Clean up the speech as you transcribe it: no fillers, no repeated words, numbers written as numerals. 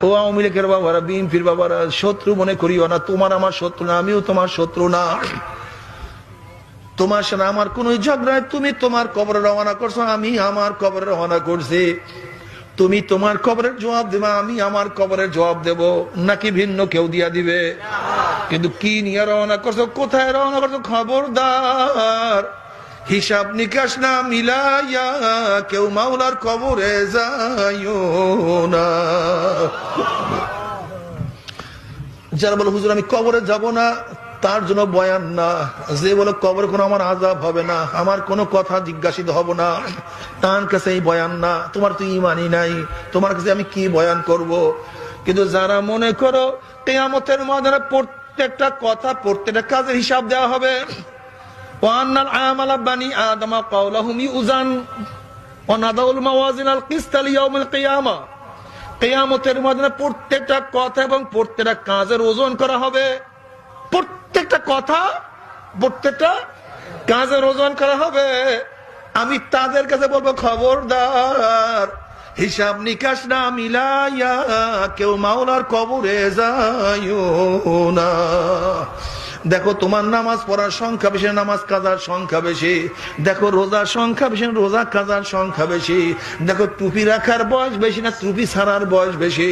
ও আওয়ামী লীগের বাবারা, বিএনপির বাবারা, শত্রু মনে করিও না। তোমার আমার শত্রু না, আমিও তোমার শত্রু না। তোমার সাথে আমার কোন ঝগড়ায় তুমি তোমার কবরে রওনা করছো, আমি আমার কবরে রওনা করছি। তুমি তোমার কবরের জবাব দেবা, আমি আমার কবরের জবাব দেব, নাকি ভিন্ন কেউ দিয়া দিবে? কিন্তু কি নিয়ে রওনা করছো, কোথায় রওনা করছো? খবরদার হিসাব নিকাশ না মিলাইয়া কেউ মাওলার কবরে যাইও না। যারা বলে হুজুর আমি কবরে যাব না, তার জন্য বয়ান না। যে বলে কবরে কোনো আমার আযাব হবে না, আমার কোনো কথা জিজ্ঞাসিত হব না, তার কাছে এই বয়ান না। তোমার তো ঈমানই নাই, তোমার কাছে আমি কি বয়ান করব? কিন্তু যারা মনে করো কিয়ামতের ময়দানে প্রত্যেকটা কথা, প্রত্যেকটা কাজের হিসাব দেওয়া হবে, ওয়ান্নাল আমালা বানি আদম কাওলাহুম ইউজান ওয়া নাদাউল মাওয়াজিনাল কিসতা লিয়াউমিল কিয়ামা, কিয়ামতের ময়দানে প্রত্যেকটা কথা এবং প্রত্যেকটা কাজের ওজন করা হবে। প্রত্যেকটা কথা, প্রত্যেকটা কাজের ওজন করা হবে। আমি তাদের কাছে বলবো খবরদার হিসাব নিকাশ না মিলাইয়া কেউ মাওলার কবরে যাইও না। দেখো তোমার নামাজ পড়ার সংখ্যা বেশি, নামাজ কাজার সংখ্যা বেশি। দেখো রোজার সংখ্যা বেশি, রোজা কাজার সংখ্যা বেশি। দেখো টুপি রাখার বয়স বেশি না টুপি ছাড়ার বয়স বেশি।